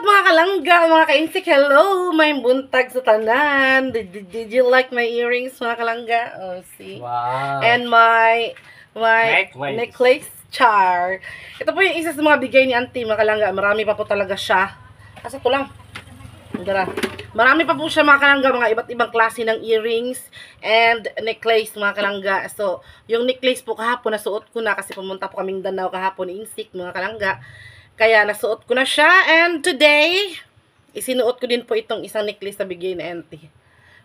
out mga kalangga, mga ka-insik. Hello, may buntag sa tanan. Did you like my earrings mga kalangga? Oh, see? Wow. And my necklace char. Ito po yung isa sa mga bigay ni auntie mga kalangga. Marami pa po talaga siya. Kasi ito lang. Marami pa po siya mga kalangga, mga iba't ibang klase ng earrings and necklace mga kalangga. So, yung necklace po kahapon nasuot ko na kasi pumunta po kaming Danao kahapon ni Insik mga kalangga. Kaya nasuot ko na siya and today, isinuot ko din po itong isang necklace na bigay ni auntie.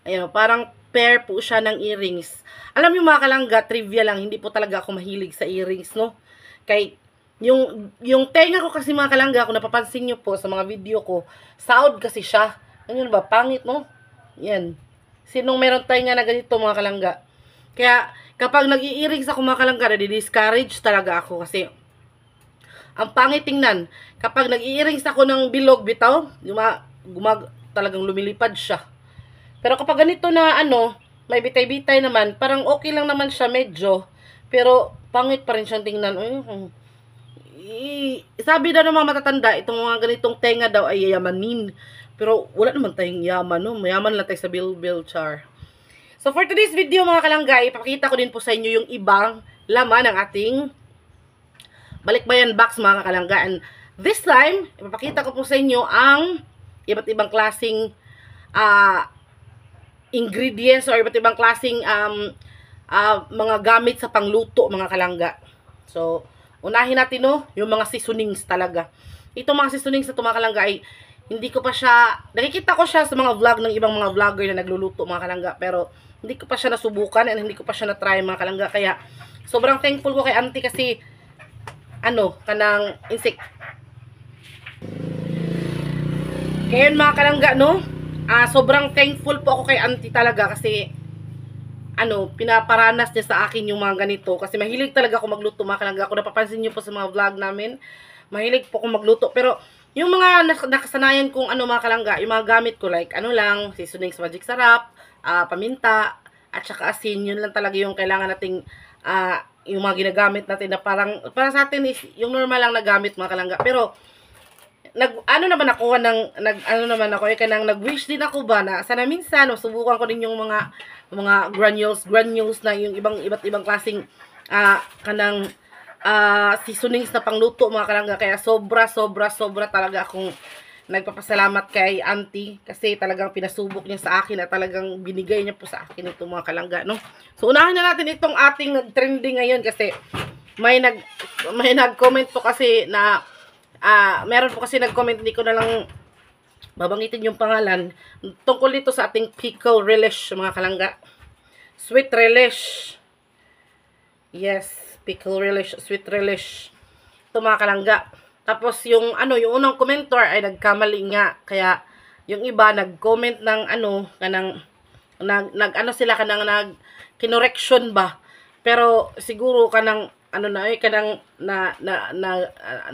Ayun, parang pair po siya ng earrings. Alam niyo mga kalangga, trivia lang, hindi po talaga ako mahilig sa earrings, no? Kay yung tenga ko kasi mga kalangga, kung napapansin niyo po sa mga video ko, saod kasi siya. Ano ba? Pangit, no? Yan. Sinong meron tenga na ganito mga kalangga? Kaya kapag nag-i-earrings ako mga kalangga, nadi-discourage talaga ako kasi ang pangit tingnan. Kapag nag-i-earrings ako ng bilog bitaw, talagang lumilipad siya. Pero kapag ganito na may bitay-bitay naman, parang okay lang naman siya medyo. Pero pangit pa rin siyang tingnan. Sabi daw ng mga matatanda, itong mga ganitong tenga daw ay yayamanin. Pero wala naman tayong yaman, no? Mayaman lang tayo sa Bill Char. So for today's video mga kalangga, ipakita ko din po sa inyo yung ibang laman ng ating balikbayan box mga kalangga. And this time, ipapakita ko po sa inyo ang iba't ibang klaseng ingredients or iba't ibang klaseng mga gamit sa pangluto mga kalangga. So, unahin natin yung mga seasonings talaga. Itong mga seasonings na mga kalangga ay hindi ko pa siya, nakikita ko siya sa mga vlog ng ibang mga vlogger na nagluluto mga kalangga, pero hindi ko pa siya nasubukan and hindi ko pa siya na-try mga kalangga. Kaya sobrang thankful ko kay auntie kasi kanang insik. Kaya mga kalangga, sobrang thankful po ako kay auntie talaga kasi pinaparanas niya sa akin yung mga ganito kasi mahilig talaga ako magluto mga kalangga. Kung napapansin niyo po sa mga vlog namin, mahilig po ako magluto. Pero yung mga nakasanayan kong mga kalangga, yung mga gamit ko like seasonings, magic sarap, paminta, at saka asin, yun lang talaga yung kailangan nating yung mga ginagamit natin na para sa atin is yung normal lang na gamit mga kalangga. Pero nag-wish din ako ba na sana minsan subukan ko din yung mga granules na yung iba't ibang klaseng seasonings na pangluto mga kalangga. Kaya sobra talaga akong nagpapasalamat kay auntie kasi talagang pinasubok niya sa akin at talagang binigay niya po sa akin itong mga kalangga, no? So unahin na natin itong ating nag-trending ngayon kasi may nag-comment po kasi na meron po kasi nag-comment, hindi ko na lang babanggitin yung pangalan, tungkol dito sa ating pickle relish mga kalangga. Sweet relish. Yes, pickle relish, sweet relish. Ito mga kalangga. Tapos yung unang commenter ay nagkamali nga. Kaya yung iba nag-comment ng kinorection ba. Pero siguro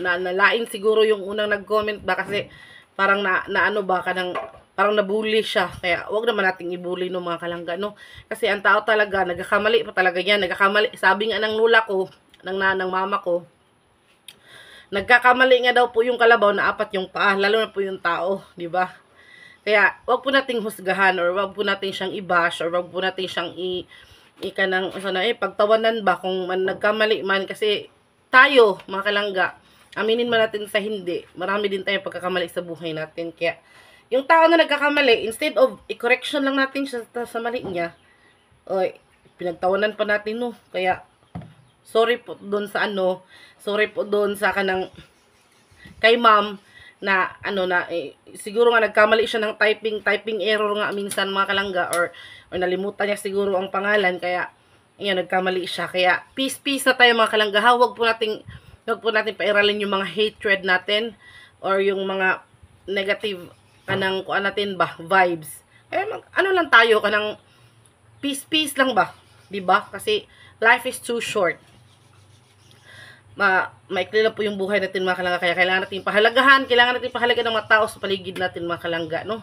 nalain siguro yung unang nag-comment ba kasi parang parang nabully siya. Kaya wag naman nating ibully mga kalangga, no? Kasi ang tao talaga nagkakamali pa talaga yan. Nagkakamali. Sabi nga ng lula ko, ng mama ko, nagkakamali nga daw po yung kalabaw na apat yung paa, lalo na po yung tao, di ba? Kaya wag po nating husgahan or wag po nating siyang i-bash or wag po nating siyang pagtawanan ba kung nagkamali man kasi tayo, mga kalangga, aminin man natin sa hindi, marami din tayong pagkakamali sa buhay natin. Kaya yung tao na nagkakamali, instead of i-correction lang natin siya sa mali niya, pinagtawanan pa natin, Kaya sorry po doon sa kay ma'am na siguro nga nagkamali siya ng typing error nga minsan mga kalangga or nalimutan niya siguro ang pangalan kaya nagkamali siya. Kaya peace na tayo mga kalangga. Wag po nating pairalin yung mga hatred natin or yung mga negative natin ba vibes. Lang tayo peace lang ba, 'di ba? Kasi life is too short. Maikli lang po yung buhay natin mga kalangga, kaya kailangan natin pahalagahan ng mga tao sa paligid natin mga kalangga, no?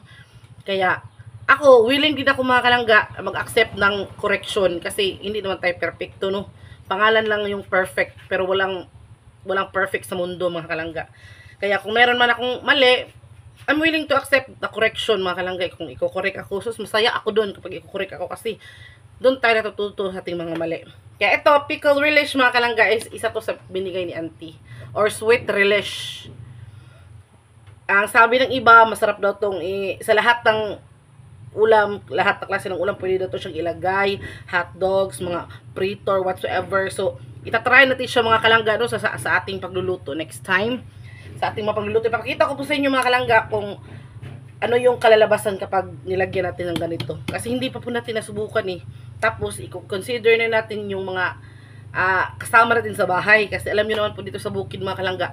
Kaya ako, willing din ako mga kalangga mag-accept ng correction kasi hindi naman tayo perfecto, no? Pangalan lang yung perfect, pero walang perfect sa mundo mga kalangga. Kaya kung meron man akong mali, I'm willing to accept the correction, mga kalanggay. Kung i-correct ako, sus, masaya ako doon kapag i-correct ako kasi doon tayo natututo sa ating mga mali. Kaya ito, pickle relish, mga kalanggay, is isa to sa binigay ni auntie. Or sweet relish. Ang sabi ng iba, masarap daw tong sa lahat ng ulam, lahat ng klase ng ulam, pwede daw to siyang ilagay. Hot dogs, mga prito, or whatsoever. So, itatry natin siya, mga kalangga, no, sa ating pagluluto next time. Sa ating mga pagluluto. Ipapakita ko po sa inyo, mga kalangga, kung ano yung kalalabasan kapag nilagyan natin ng ganito. Kasi hindi pa po natin nasubukan eh. Tapos, i-consider na natin yung mga kasama natin sa bahay. Kasi alam nyo naman po dito sa bukid, mga kalangga,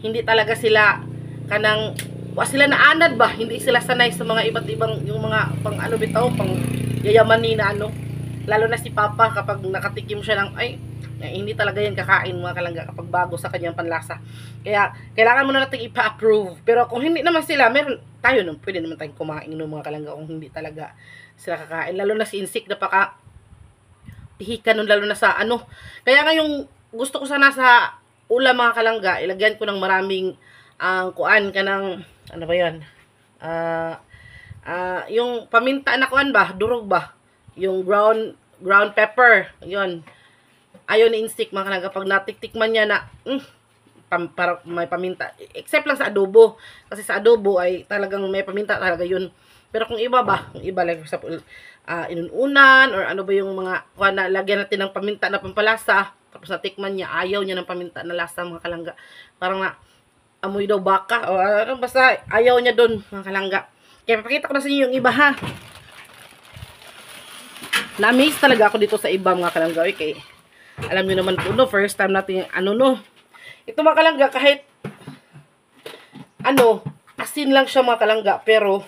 hindi talaga sila sila naanad ba? Hindi sila sanay sa mga iba't ibang, yung mga pang ano bitaw, pang yayamanin na ano. Lalo na si Papa, kapag nakatikim siya ng, hindi talaga yan kakain, mga kalangga, kapag bago sa kanyang panlasa. Kaya, kailangan mo na natin ipa-approve. Pero kung hindi naman sila, meron tayo, pwede naman tayong kumain ng mga kalangga kung hindi talaga sila kakain. Lalo na si Insik, napaka pihikan nun, lalo na sa ano. Kaya ngayong gusto ko sana sa ulam, mga kalangga, ilagyan ko ng maraming kuan ka ng, ano ba yan? Yung paminta na kuan ba? Durog ba? Yung ground pepper. Yun. Ayaw ni Insik, mga kalangga. Pag natiktikman niya na, para may paminta. Except lang sa adobo. Kasi sa adobo ay talagang may paminta talaga yun. Pero kung iba ba? Kung iba, like for example, inununan, or ano ba yung mga, kuan na lagyan natin ng paminta na pampalasa. Tapos natikman niya, ayaw niya ng paminta na lasa, mga kalangga. Parang na, amoy daw baka, o ano, basta ayaw niya doon, mga kalangga. Kaya papakita ko na sa inyo yung iba, ha. Na-amaze talaga ako dito sa iba, mga kalangga. Okay, alam niyo naman po, no, first time natin, ito, mga kalangga, kahit asin lang siya, mga kalangga, pero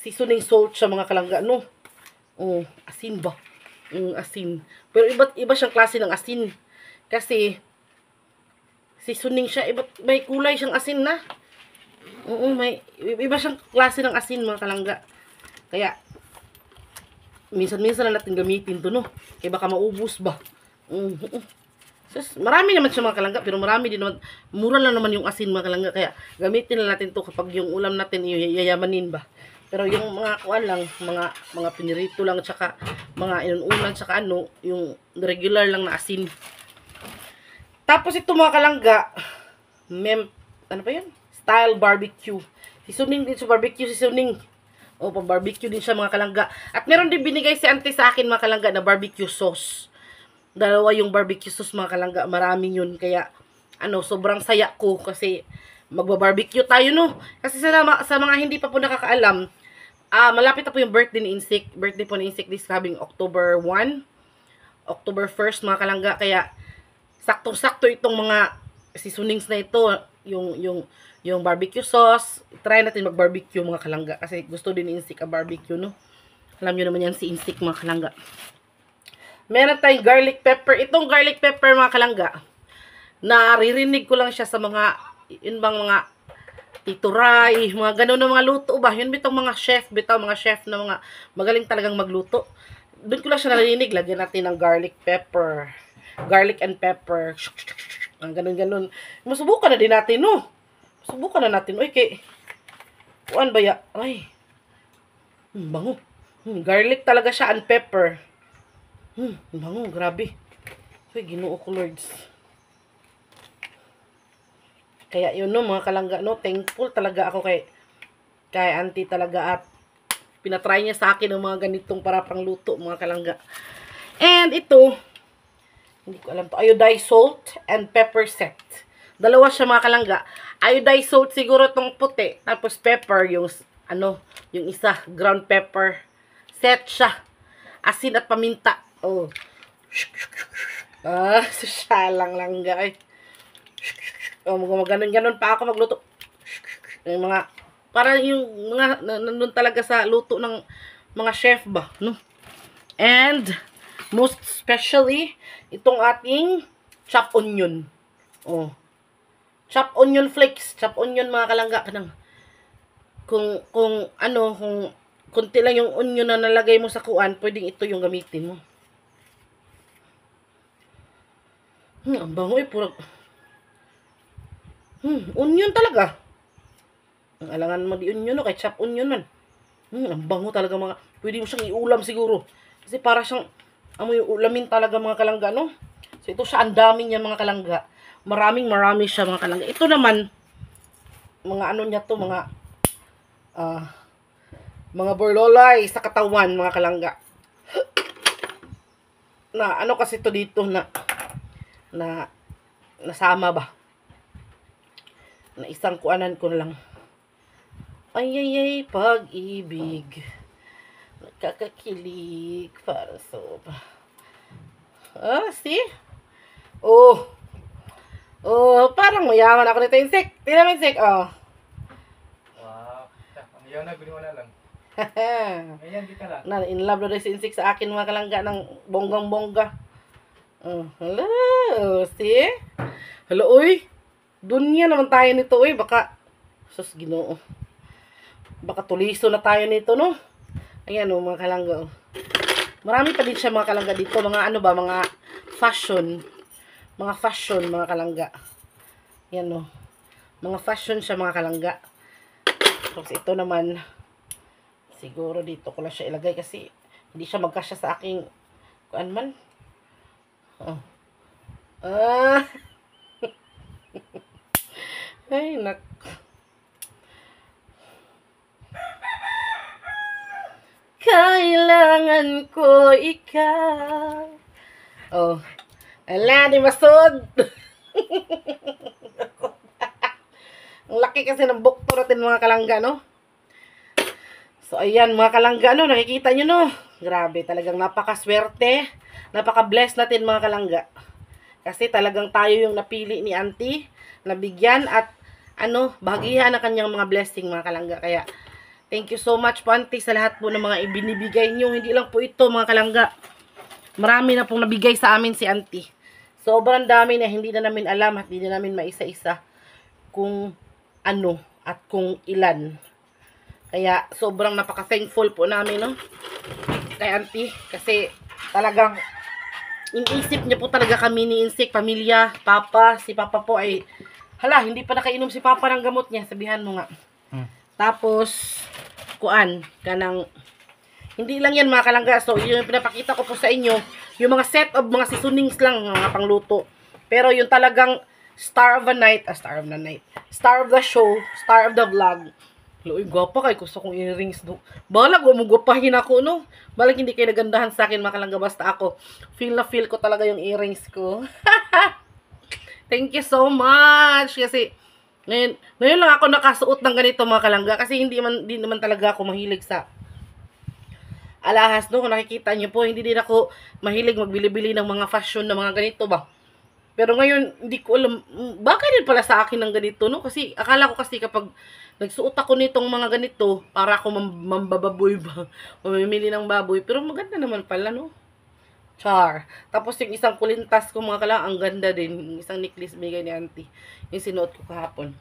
seasoning salt siya, mga kalangga, no. Asin ba? Asin. Pero iba siyang klase ng asin. Kasi seasoning siya, may kulay siyang asin na. May iba siyang klase ng asin, mga kalangga. Kaya minsan na natin gamitin to, no. Kaya baka maubos ba. Marami naman siya, mga kalangga, pero marami din naman, mura lang naman yung asin, mga kalangga. Kaya gamitin na natin to kapag yung ulam natin yayamanin ba. Pero yung mga kuan lang, mga pinirito lang, tsaka mga inuunan, tsaka yung regular lang na asin. Tapos ito, mga kalangga, ano ba yun? Style barbecue. Seasoning din sa barbecue, seasoning. Pang barbecue din siya, mga kalangga. At meron din binigay si auntie sa akin, mga kalangga, na barbecue sauce. Dalawa yung barbecue sauce, mga kalangga. Maraming yun. Kaya, sobrang saya ko kasi magba-barbecue tayo, no? Kasi sa mga hindi pa po nakakaalam, malapit na po yung birthday ni Insik. Birthday po ni Insik this coming October 1. October 1st, mga kalangga. Kaya, saktong-sakto itong mga seasonings na ito. Yung barbecue sauce. Try natin mag-barbecue, mga kalangga. Kasi gusto din ni Insik ang barbecue, no? Alam nyo naman yan si Insik, mga kalangga. Meron tayong garlic pepper. Itong garlic pepper, mga kalangga, naririnig ko lang siya sa mga, yun bang mga tituray, mga ganun na mga luto ba? Yun bitong mga chef na mga magaling talagang magluto. Doon ko lang siya narinig. Lagyan natin ng garlic pepper. Garlic and pepper. Ang ganun-ganun. Masubukan na din natin, no? Subukan na natin. Okay. Kuan ba ya? Ay. Bango. Garlic talaga siya and pepper. Bango. Grabe. Uy, Ginoo ko, Lords. Kaya yun, no, mga kalangga, no, thankful talaga ako kay auntie talaga, at pinatry niya sa akin ng mga ganitong para pangluto, mga kalangga. And ito, hindi ko alam to, iodized salt and pepper set. Dalawa siya, mga kalangga. Iodized salt siguro tong puti, tapos pepper yung yung isa, ground pepper. Set siya. Asin at paminta. Siya lang guys. Ganun pa ako magluto. Yung mga, para yung mga, nandun talaga sa luto ng mga chef ba, no? And, most especially, itong ating chopped onion. Chopped onion flakes. Chopped onion, mga kalangga. Kung konti lang yung onion na nalagay mo sa kuan, pwedeng ito yung gamitin mo. Ang bango puro. Onion talaga. Alangan mo di onion, no? Ketchup onion man. Ang bango talaga mga, pwede mo siyang iulam siguro. Kasi para siyang, amoy ulamin talaga mga kalangga, no? So, ito siya, ang dami niya mga kalangga. Marami siya mga kalangga. Ito naman, mga ano niya to, mga borlolay sa katawan, mga kalangga. Na, ano kasi to dito na nasama ba? Na isang kuanan ko lang. Ay, pag-ibig. Nakakakilig para soba. See? Oh, parang mayaman ako nito, insect. Tingnan mo, insect, oh. Wow. Ang yaw na, guni wala lang. Ayan, di ka lang. Na, in love na rin si insect sa akin, mga kalangga, ng bonggang-bongga. Hello, see? Hello, uy. Dunya naman tayo nito, uy. Baka, sus, Ginoo. Baka tuliso na tayo nito, no? Ayan, oh, mga kalangga, oh. Marami pa din siya, mga kalangga, dito. Mga ano ba, mga fashion. Mga fashion, mga kalangga. Yan, oh. Mga fashion siya, mga kalangga. Tapos ito naman, siguro dito ko lang siya ilagay kasi hindi siya magkasya sa aking, kuan man. Oh. Ay, nak. Kailangan ko ikaw. Oh. Ala, di masod. Ang laki kasi ng bukto natin, mga kalangga, no? So, ayan, mga kalangga, no? Nakikita nyo, no? Grabe, talagang napakaswerte. Napaka-bless natin, mga kalangga. Kasi talagang tayo yung napili ni auntie, nabigyan at, bahagihan na kanyang mga blessing, mga kalangga. Kaya, thank you so much po, auntie, sa lahat po ng mga ibinibigay nyo. Hindi lang po ito, mga kalangga. Marami na pong nabigay sa amin si auntie. Sobrang dami na hindi na namin alam at hindi na namin maisa-isa kung ano at kung ilan. Kaya sobrang napaka-thankful po namin, no? Kay auntie. Kasi talagang inisip niya po talaga kami ni Insect, pamilya, papa. Si papa po ay, hala, hindi pa nakainom si papa ng gamot niya. Sabihan mo nga. Tapos, kanang, hindi lang yan, mga kalangga. So, yung pinapakita ko po sa inyo, yung mga set of mga seasonings lang, mga pangluto. Pero yung talagang star of the show, star of the vlog. Uy, gwapa kay, gusto kong earrings, no? Balag, gwapahin ako, no? Balag hindi kayo nagandahan sa akin, mga kalangga. Basta ako, feel ko talaga yung earrings ko. Thank you so much. Kasi, ngayon lang ako nakasuot ng ganito, mga kalangga. Kasi hindi naman talaga ako mahilig sa alahas, no? Kung nakikita nyo po, hindi din ako mahilig magbili-bili ng mga fashion na mga ganito ba. Pero ngayon, hindi ko alam, bakit din pala sa akin ng ganito, no? Kasi, akala ko kasi kapag nagsuot ako nitong mga ganito, para ako mambababoy ba, mamimili ng baboy. Pero maganda naman pala, no? Char. Tapos yung isang kulintas ko, mga kalang, ang ganda din. Yung isang necklace bigay ni auntie. Yung sinuot ko kahapon.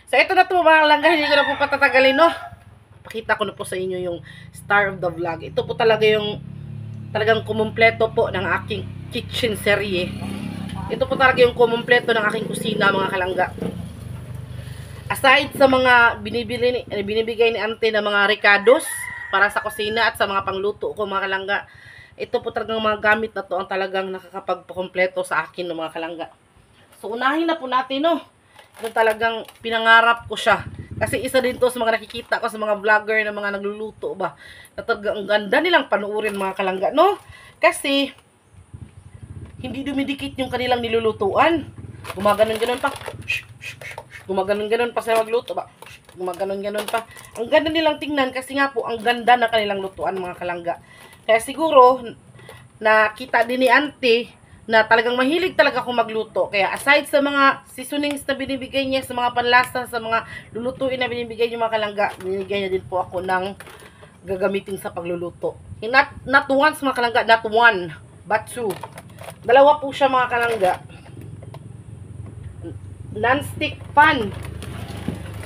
So, ito na to, mga langga. Hindi ko na po patatagalin, no? Pakita ko na po sa inyo yung star of the vlog. Ito po talaga yung talagang kumumpleto po ng aking kitchen serye. Ito po talaga yung kumumpleto ng aking kusina, mga kalangga. Aside sa mga binibigay ni auntie na mga ricados para sa kusina at sa mga pangluto ko, mga kalangga, ito po talagang mga gamit na to ang talagang nakakapagpakompleto sa akin, no, mga kalangga. So, unahin na po natin, no? Ito talagang pinangarap ko siya. Kasi isa din to sa mga nakikita ko sa mga vlogger na mga nagluluto ba. Na talagang ang ganda nilang panuorin, mga kalangga, no? Kasi, hindi dumidikit yung kanilang nilulutuan. Gumaganon-ganon pa. Gumaganon-ganon pa sa magluto ba. Gumaganon-ganon pa. Ang ganda nilang tingnan kasi nga po, ang ganda na kanilang lutuan, mga kalangga. Kaya siguro, nakita din ni auntie na talagang mahilig talaga akong magluto. Kaya aside sa mga seasonings na binibigay niya, sa mga panlasa, sa mga lulutuin na binibigay niya, mga kalangga, binibigay niya din po ako ng gagamitin sa pagluluto. Not once, mga kalangga, not one, but two. Dalawa po siya, mga kalangga. Non-stick pan.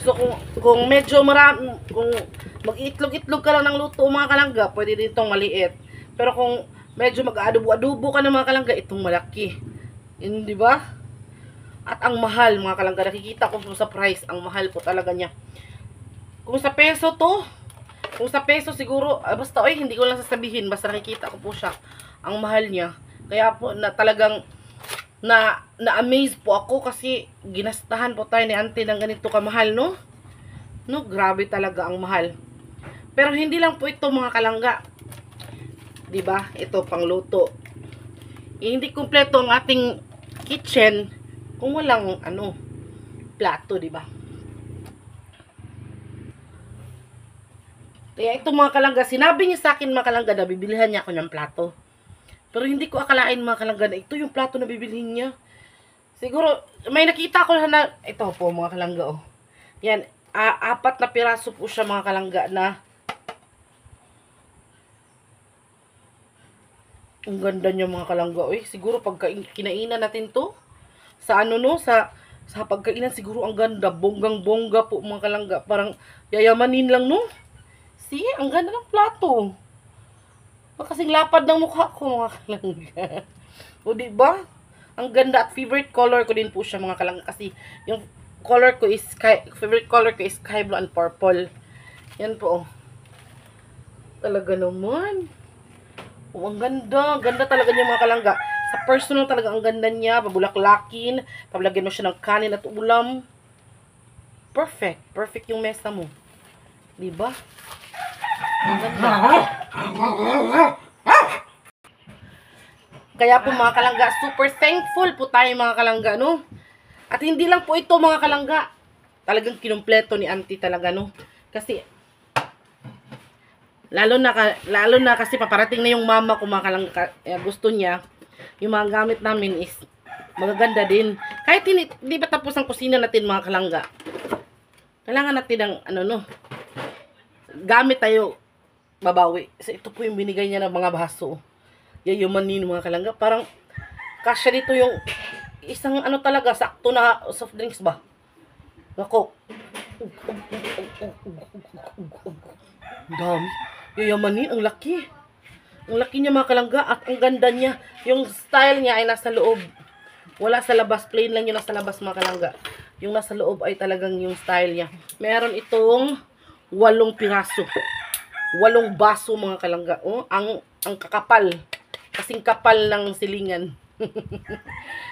So, kung medyo marami, kung mag-itlog-itlog ka lang ng luto, mga kalangga, pwede din itong maliit. Pero kung medyo mag-adobo-adobo ka ng mga kalangga, itong malaki. Hindi ba? At ang mahal, mga kalangga, nakikita ko sa price, ang mahal po talaga niya. Kung sa peso to, kung sa peso siguro, basta oy, hindi ko lang sasabihin, basta nakikita ko po siya, ang mahal niya. Kaya po, na talagang, na-amaze po ako kasi ginastahan po tayo ni auntie ng ganito kamahal, no? No, grabe talaga ang mahal. Pero hindi lang po ito mga kalangga. 'Di ba? Ito pangluto. Hindi kumpleto ang ating kitchen kung walang plato, 'di ba? Kaya ito mga kalangga, sinabi niya sa akin mga kalangga na bibilihan niya ako ng plato. Pero hindi ko akalain mga kalangga na ito yung plato na bibilihin niya. Siguro, may nakita ko na, ito po mga kalangga, oh. Yan, 4 na piraso po siya mga kalangga na. Ang ganda niya mga kalangga, oy. Siguro pagka kinainan natin to, sa sa pagkainan siguro ang ganda, bonggang-bongga po mga kalangga. Parang yayamanin lang, no? See, ang ganda ng plato. Kasing lapad ng mukha ko mga kalangga. O diba? Ang ganda at favorite color ko din po siya mga kalangga kasi yung color ko is favorite color ko is sky blue and purple. Yan po. Oh. Talaga naman. Oh, ang ganda. Ganda talaga niya mga kalangga. Sa personal talaga ang ganda niya. Pabulaklakin. Pablagyan mo siya ng kanin at ulam. Perfect. Perfect yung mesa mo. Diba? Ang ganda. Kaya po mga kalangga, super thankful po tayo mga kalangga, no? At hindi lang po ito mga kalangga. Talagang kinumpleto ni auntie talaga, no? Kasi, lalo na kasi paparating na yung mama ko mga kalangga. Gusto niya, yung mga gamit namin is magaganda din. Kahit hindi pa tapos ang kusina natin mga kalangga. Kailangan natin ng, gamit tayo babawi. So, ito po yung binigay niya ng mga baso. Yayumanin mga kalangga. Parang kasya dito yung isang talaga, sakto na soft drinks ba? Nako. Dami. Yayamanin, ang laki. Ang laki niya mga kalangga at ang ganda niya. Yung style niya ay nasa loob. Wala sa labas. Plain lang yung nasa labas mga kalangga. Yung nasa loob ay talagang yung style niya. Meron itong 8 piraso. 8 baso mga kalangga. Oh, ang kakapal. Kasing kapal ng silingan.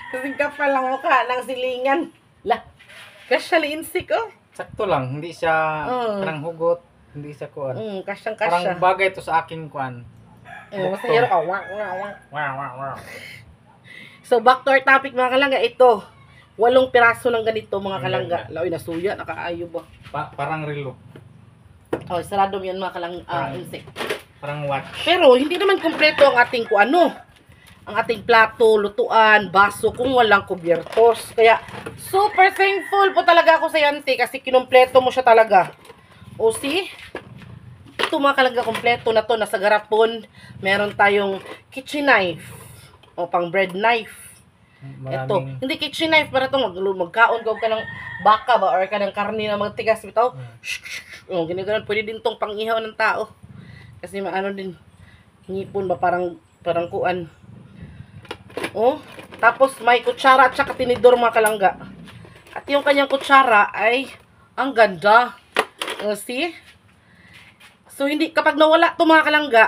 Kasing kapal ng mukha ng silingan. La. Kasya liinsik, oh. Sakto lang, hindi siya parang hugot, hindi siya kuan. Kasyang Parang bagay to sa aking kuan. Masayro ka. Wah, wah, wah. Wow. So, back to our topic mga kalangga. Ito, 8 piraso ng ganito mga kalangga. Laoy, nasuya, nakaayo ba? Parang relo. Oh, sarado yan mga insect. Parang watch. Pero, hindi naman kumpleto ang ating ang ating plato, lutuan, baso, kung walang kubyertos. Kaya, super thankful po talaga ako sa auntie kasi kinumpleto mo siya talaga. O, see? Ito mga kalangga, kumpleto na to. Nasa garapon, meron tayong kitchen knife. O, pang bread knife. Ito, hindi kitchen knife para itong magkaon ka ng baka ba or ka ng karne na magtigas bitaw. Oh, ginaganon pwede din tong pangihaw ng tao. Kasi maano din ngipon ba parang kuan. Oh, tapos may kutsara at saka tinidor mga kalangga. At yung kanyang kutsara ay ang ganda. See? So hindi kapag nawala to mga kalangga,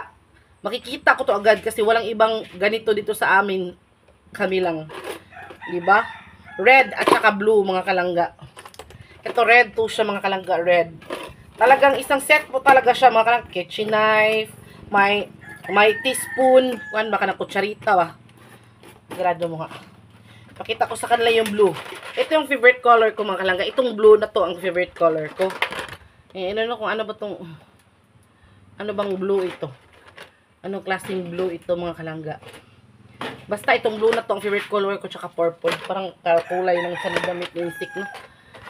makikita ko to agad kasi walang ibang ganito dito sa amin. Kami lang. 'Di ba? Red at saka blue mga kalangga. Ito red to siya mga kalangga, red. Talagang isang set po talaga siya mga kalangga. Kitchen knife, may teaspoon, kuan baka na kutsarita ba. Grado mo nga. Pakita ko sa kanila yung blue. Ito yung favorite color ko mga kalangga. Itong blue na to ang favorite color ko. Kung ano ba tong ano bang blue ito? Anong klaseng blue ito mga kalangga? Basta itong blue na to ang favorite color ko tsaka purple. Parang kulay ng sanidamit ng stick, no?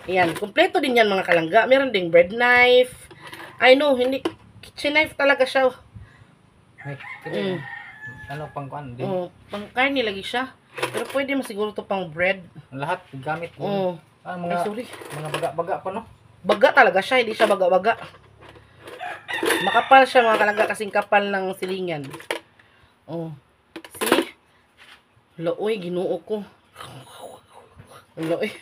Ayan. Kompleto din yan mga kalangga. Meron ding bread knife. I know, hindi. Kitchen knife talaga siya. Ano pang kuan din? Pang karne lagi siya. Pero pwede mo siguro to pang bread. Lahat gamit mo. Mga sorry. Mga baga-baga pa no? Baga talaga siya, hindi siya baga-baga. Makapal siya mga kalangga kasing kapal ng silingan. See? Looy, ginuo ko. Looy.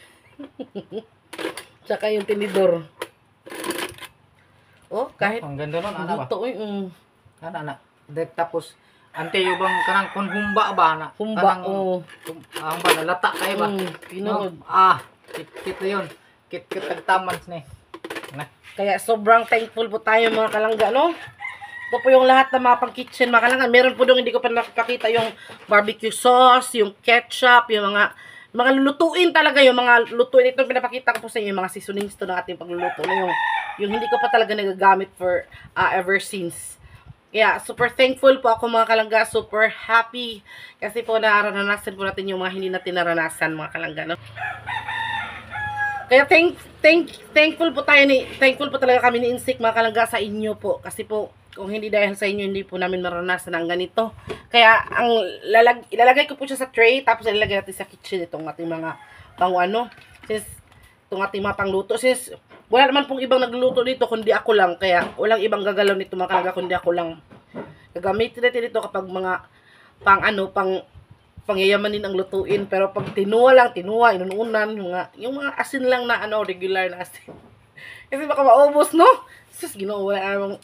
Tsaka yung tinidor. Oh, kahit Ang ganda nun, ana ba? luto eh. Ana. Tapos, ante yung bang kanang kung humba ba na? Humba, kanang, ang ba, nalata kayo ba? Pinood. Kit na yun. Kit tagtaman ni. Na. Kaya sobrang thankful po tayo mga kalangga, no? Ito po yung lahat ng mga pang-kitchen, mga kalangga. Meron po doon, hindi ko pa nakikita yung barbecue sauce, yung ketchup, yung mga lulutuin talaga, yung mga lutuin. Ito pinapakita ko po sa inyo, yung mga seasonings to ng ating pagluluto. Yung hindi ko pa talaga nagagamit for ever since. Kaya, super thankful po ako mga kalangga, super happy. Kasi po naranasan po natin yung mga hindi natin naranasan mga kalangga, no? Kaya thankful po talaga kami ni Insik mga kalangga sa inyo po. Kasi po, kung hindi dahil sa inyo, hindi po namin maranasan ang ganito. Kaya, ilalagay ko po siya sa tray, tapos ilalagay natin sa kitchen itong ating mga itong ating mga pangluto. Since, wala naman pong ibang nagluluto dito, kundi ako lang. Kaya, walang ibang gagalaw nito mga kalangga, kundi ako lang. Gagamitin natin ito kapag mga pangyayamanin ang lutuin. Pero pag tinuwa, inununan, yung mga asin lang na regular na asin. Kasi baka maubos, no? Sus, Ginoo, wala namang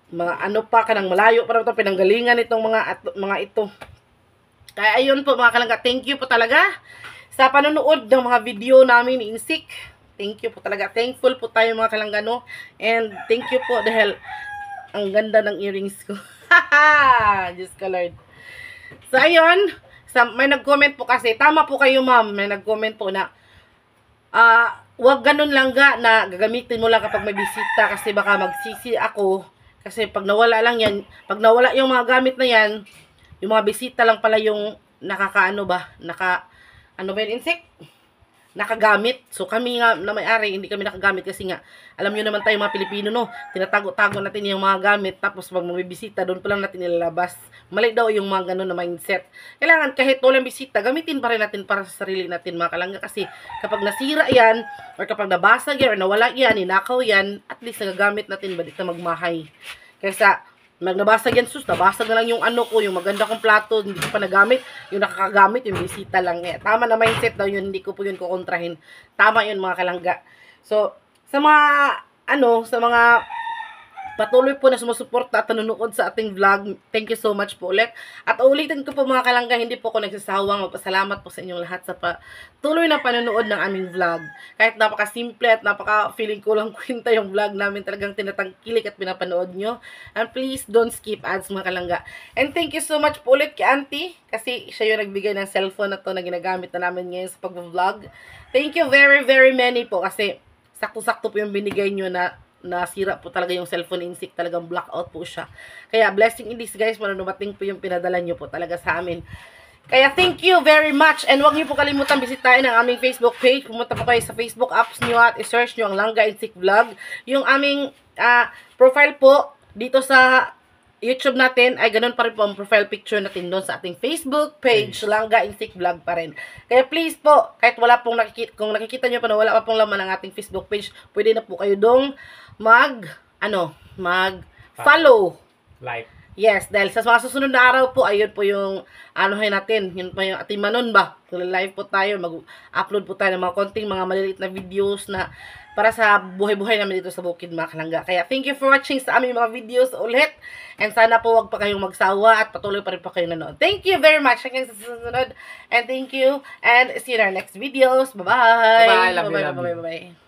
mga pa kanang malayo para ito pinanggalingan itong mga ito. Kaya ayun po mga kalangga, thank you po talaga sa panonood ng mga video namin ni Insik. Thank you po talaga. Thankful po tayo mga kalangga, no? And thank you po dahil ang ganda ng earrings ko. Diyos ko Lord. So ayun, may nag-comment po kasi, tama po kayo ma'am, may nag-comment po na wag ganun lang na gagamitin mo lang kapag may bisita kasi baka magsisi ako. Kasi pag nawala lang yan, pag nawala yung mga gamit na yan, yung mga bisita lang pala yung Insik? Nakagamit. So kami nga na may-ari, hindi kami nakagamit kasi nga, alam nyo naman tayo mga Pilipino, no? Tinatago-tago natin yung mga gamit, tapos pag may bisita, doon pa lang natin nilalabas. Mali daw yung mga ganun na mindset. Kailangan kahit walang bisita, gamitin pa rin natin para sa sarili natin mga kalangga. Kasi kapag nasira yan, or kapag nabasag yan, or nawala yan, ninakaw yan, at least nagagamit natin, balik na magmahay. Kaysa, nabasag yan, nabasag na lang yung yung maganda kong plato, hindi ko pa nagamit, yung nakakagamit, yung bisita lang. Tama na mindset daw yun, hindi ko po yun kukontrahin. Tama yun mga kalangga. So, sa mga patuloy po na sumusuporta at nanonood sa ating vlog, thank you so much po ulit. At ulitin ko po mga kalangga, hindi po ako nagsasawang magpasalamat po sa inyong lahat sa patuloy na panonood ng aming vlog. Kahit napaka-simple at napaka-feeling ko lang kwenta yung vlog namin, talagang tinatangkilik at pinapanood nyo. And please don't skip ads mga kalangga. And thank you so much po ulit kay Auntie, kasi siya yung nagbigay ng cellphone na to na ginagamit na namin ngayon sa pag-vlog. Thank you very, very many po, kasi sakto-sakto po yung binigay nyo na nasira po talaga yung cellphone ni Insik, talagang blackout po siya. Kaya blessing in this guys, manunumating po yung pinadala nyo po talaga sa amin. Kaya thank you very much, and huwag niyo po kalimutan bisitahin ang aming Facebook page. Pumunta po kayo sa Facebook apps nyo at i-search nyo ang Langga Insik Vlog. Yung aming profile po dito sa YouTube natin ay ganun pa rin po ang profile picture natin doon sa ating Facebook page, Langga Insik Vlog pa rin. Kaya please po, kahit wala pong kung nakikita nyo pa na wala pa pong laman ng ating Facebook page, pwede na po kayo dong mag-follow. Like. Yes, dahil sa mga susunod na araw po, ayun po yung natin, yun po yung ating manon ba. Live po tayo, mag-upload po tayo ng mga konting mga maliliit na videos na para sa buhay-buhay namin dito sa bukid mga kalangga. Kaya thank you for watching sa aming mga videos ulit. And sana po wag pa kayong magsawa at patuloy pa rin pa kayo nanood. Thank you very much hanggang sa susunod. And thank you. And see you in our next videos. Bye-bye. Bye-bye. Love you. Bye-bye.